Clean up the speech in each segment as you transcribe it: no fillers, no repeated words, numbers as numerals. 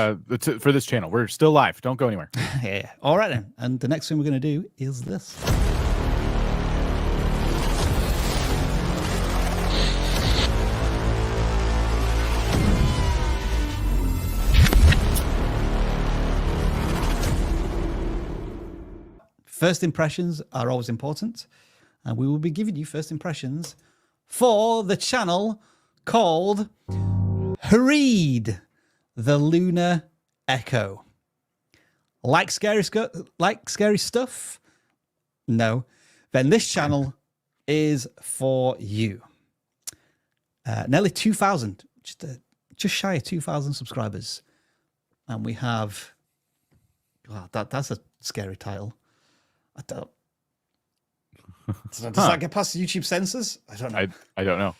For this channel. We're still live. Don't go anywhere. Yeah. All right then. And the next thing we're going to do is this. First impressions are always important, and we will be giving you first impressions for the channel called hREED, the Lunar Echo. Like scary stuff? No. Then this channel is for you. Nearly 2,000, just shy of 2,000 subscribers, and we have. Wow, that's a scary title. I don't. Does that get past the YouTube censors? I don't know. I don't know.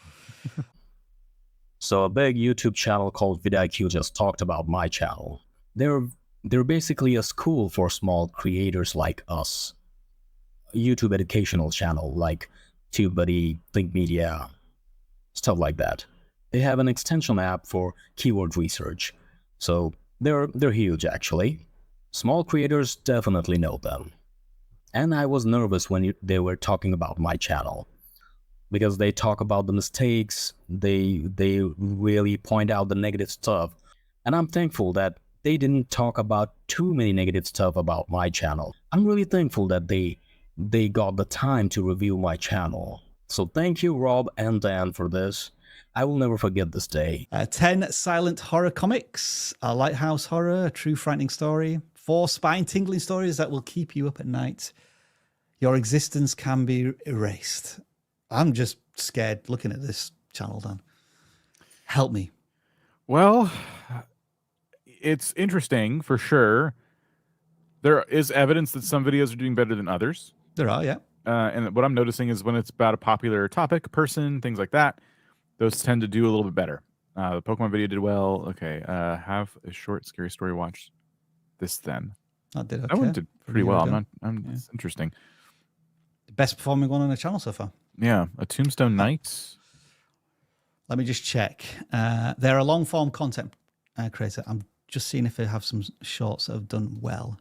So a big YouTube channel called vidiq just talked about my channel. They're basically a school for small creators like us. A YouTube educational channel like TubeBuddy, Think Media, stuff like that. They have an extension app for keyword research. So they're huge actually. Small creators definitely know them. And I was nervous when they were talking about my channel, because they talk about the mistakes, they really point out the negative stuff. And I'm thankful that they didn't talk about too many negative stuff about my channel. I'm really thankful that they got the time to review my channel. So thank you, Rob and Dan, for this. I will never forget this day. 10 silent horror comics, a lighthouse horror, a true frightening story, 4 spine-tingling stories that will keep you up at night. Your existence can be erased. I'm just scared looking at this channel, Dan. Help me. Well, it's interesting for sure. There is evidence that some videos are doing better than others. There are, yeah. And what I'm noticing is when it's about a popular topic, person, things like that, those tend to do a little bit better. The Pokemon video did well. Okay, have a short scary story watched. This then. That did okay. That one did pretty well. It's interesting. The best performing one on the channel so far. Yeah, a Tombstone Night. Let me just check. They're a long form content creator. I'm just seeing if they have some shorts that have done well.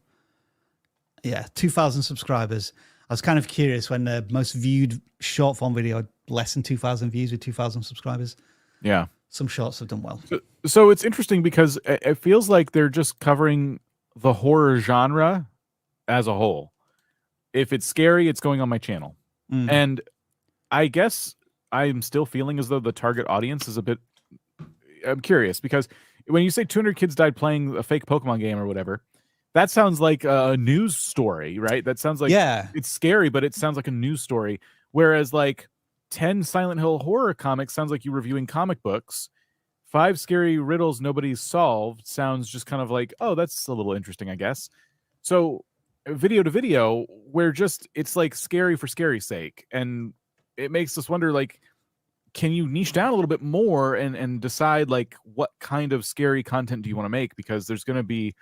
Yeah, 2,000 subscribers. I was kind of curious when the most viewed short form video had less than 2,000 views with 2,000 subscribers. Yeah. Some shorts have done well. So it's interesting because it feels like they're just covering the horror genre as a whole. If it's scary, it's going on my channel. And I guess I'm still feeling as though the target audience is a bit... I'm curious because when you say 200 kids died playing a fake Pokemon game or whatever, that sounds like a news story, right? That sounds like it's scary, but it sounds like a news story. Whereas like 10 Silent Hill horror comics sounds like you reviewing comic books. 5 scary riddles nobody's solved sounds just kind of like, oh, that's a little interesting, I guess. So video to video, where just it's like scary for scary's sake. And it makes us wonder, like, can you niche down a little bit more and decide like what kind of scary content do you want to make? Because there's going to be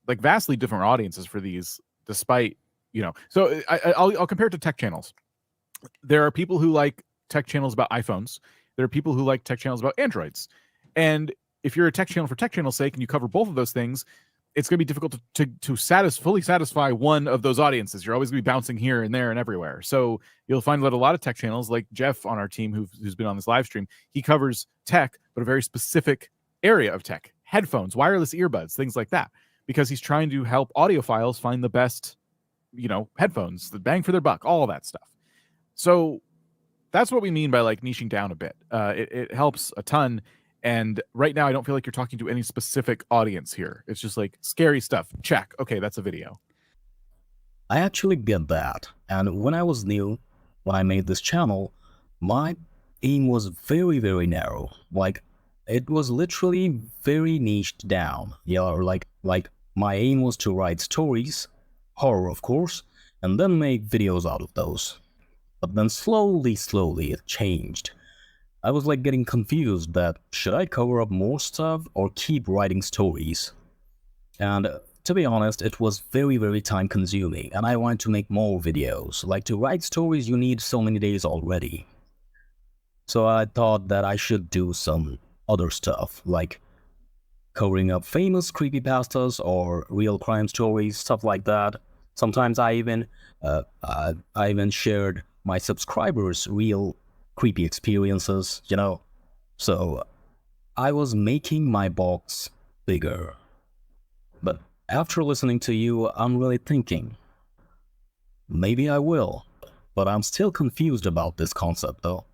like vastly different audiences for these, despite, you know. So I'll compare it to tech channels. There are people who like tech channels about iPhones. There are people who like tech channels about Androids. And if you're a tech channel for tech channel's sake and you cover both of those things, it's going to be difficult to fully satisfy one of those audiences. You're always going to be bouncing here and there and everywhere. So you'll find that a lot of tech channels, like Jeff on our team, who's been on this live stream, he covers tech, but a very specific area of tech: headphones, wireless earbuds, things like that, because he's trying to help audiophiles find the best, you know, headphones, the bang for their buck, all of that stuff. So that's what we mean by like niching down a bit. It helps a ton. And right now, I don't feel like you're talking to any specific audience here. It's just like scary stuff. Check. Okay, that's a video. I actually get that. And when I was new, when I made this channel, my aim was very, very narrow. Like, it was literally very niched down. Yeah, or like my aim was to write stories, horror of course, and then make videos out of those. But then slowly it changed. I was like getting confused that should I cover up more stuff or keep writing stories? And to be honest, it was very, very time consuming and I wanted to make more videos. Like, to write stories you need so many days already. So I thought that I should do some other stuff, like covering up famous creepypastas or real crime stories, stuff like that. Sometimes I even shared my subscribers' real creepy experiences, you know. So I was making my box bigger. But after listening to you, I'm really thinking, maybe I will. But I'm still confused about this concept though.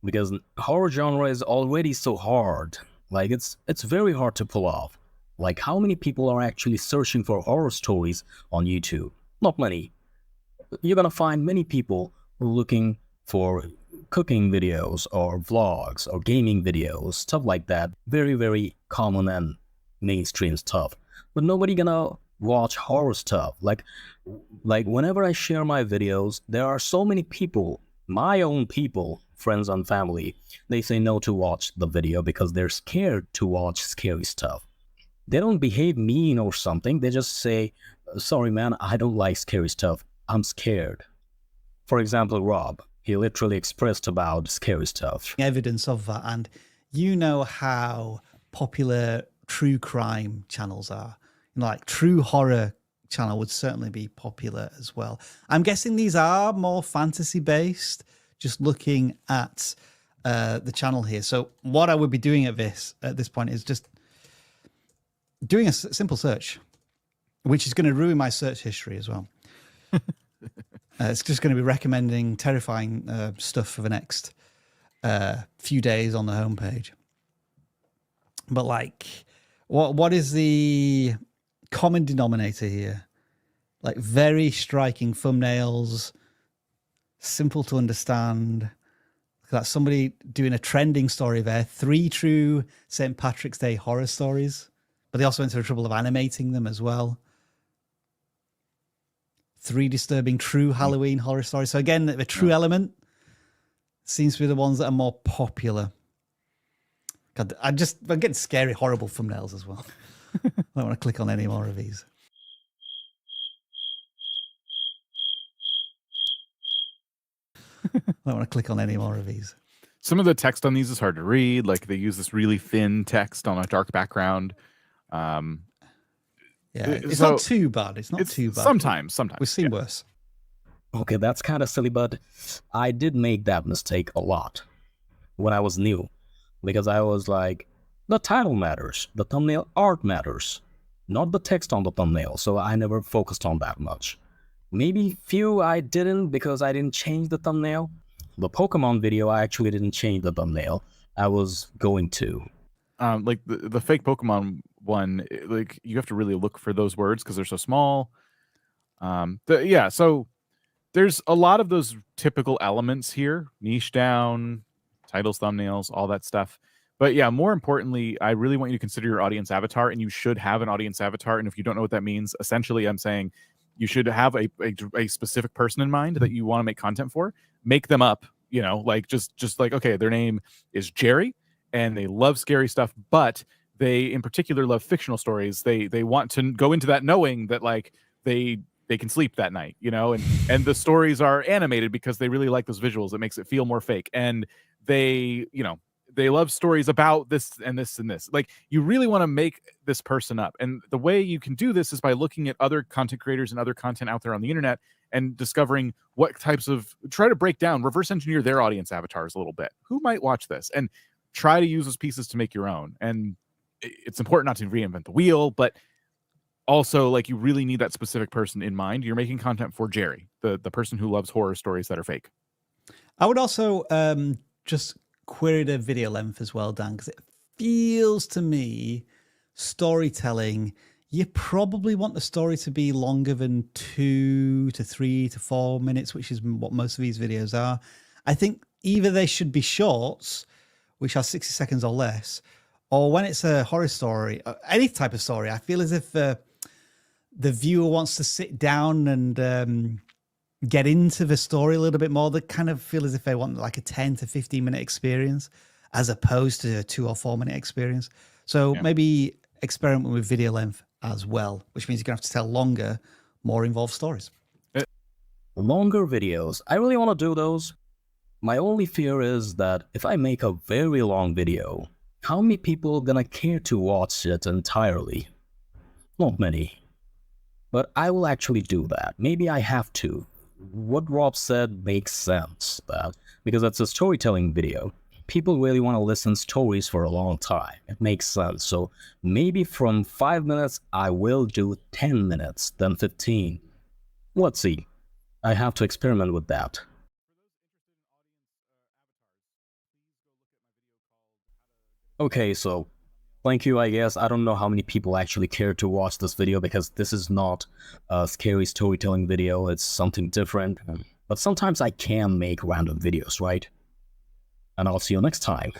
Because horror genre is already so hard. Like it's very hard to pull off. Like how many people are actually searching for horror stories on YouTube? Not many. You're gonna find many people looking for cooking videos or vlogs or gaming videos, stuff like that. Very, very common and mainstream stuff. But nobody gonna watch horror stuff. Like whenever I share my videos, there are so many people, my own people, friends and family, they say no to watch the video because they're scared to watch scary stuff. They don't behave mean or something. They just say, sorry man, I don't like scary stuff. I'm scared. For example, Rob, he literally expressed about scary stuff. Evidence of that. And you know how popular true crime channels are. You know, like true horror channel would certainly be popular as well. I'm guessing these are more fantasy based, just looking at the channel here. So what I would be doing at this point is just doing a simple search, which is going to ruin my search history as well. It's just going to be recommending terrifying stuff for the next few days on the homepage. But like, what is the common denominator here? Like very striking thumbnails, simple to understand. That's somebody doing a trending story there. 3 true St. Patrick's Day horror stories, but they also went to the trouble of animating them as well. 3 disturbing true Halloween horror stories. So again, the true element seems to be the ones that are more popular. God, I'm getting scary, horrible thumbnails as well. I don't want to click on any more of these. I don't want to click on any more of these. Some of the text on these is hard to read. Like they use this really thin text on a dark background. Yeah, it's not too bad. It's not too bad. Sometimes. We've seen worse. Okay, that's kind of silly, but I did make that mistake a lot when I was new. Because I was like, the title matters. The thumbnail art matters. Not the text on the thumbnail. So I never focused on that much. Maybe few I didn't because I didn't change the thumbnail. The Pokemon video, I actually didn't change the thumbnail. I was going to. Like the fake Pokemon one, like you have to really look for those words because they're so small. So there's a lot of those typical elements here: niche down, titles, thumbnails, all that stuff. But yeah, more importantly, I really want you to consider your audience avatar, and you should have an audience avatar. And if you don't know what that means, essentially, I'm saying you should have a specific person in mind that you want to make content for. Make them up, you know, like just like, okay, their name is Jerry and they love scary stuff, but they in particular love fictional stories. They want to go into that knowing that like they can sleep that night, you know, and the stories are animated because they really like those visuals. It makes it feel more fake. And they, you know, they love stories about this and this and this. Like you really want to make this person up. And the way you can do this is by looking at other content creators and other content out there on the internet and discovering what types of, try to break down, reverse engineer their audience avatars a little bit. Who might watch this? And try to use those pieces to make your own. And it's important not to reinvent the wheel, but also like you really need that specific person in mind. You're making content for Jerry, the person who loves horror stories that are fake. I would also just query the video length as well, Dan, because it feels to me storytelling, you probably want the story to be longer than 2 to 3 to 4 minutes, which is what most of these videos are. I think either they should be shorts, which are 60 seconds or less, or when it's a horror story, any type of story, I feel as if the viewer wants to sit down and get into the story a little bit more. They kind of feel as if they want like a 10 to 15 minute experience as opposed to a 2 or 4 minute experience. So maybe experiment with video length as well, which means you're going to have to tell longer, more involved stories. Longer videos. I really want to do those. My only fear is that if I make a very long video, how many people gonna care to watch it entirely? Not many. But I will actually do that. Maybe I have to. What Rob said makes sense, because it's a storytelling video. People really want to listen stories for a long time. It makes sense. So maybe from 5 minutes, I will do 10 minutes, then 15. Let's see. I have to experiment with that. Okay, so thank you, I guess. I don't know how many people actually care to watch this video because this is not a scary storytelling video. It's something different. But sometimes I can make random videos, right? And I'll see you next time.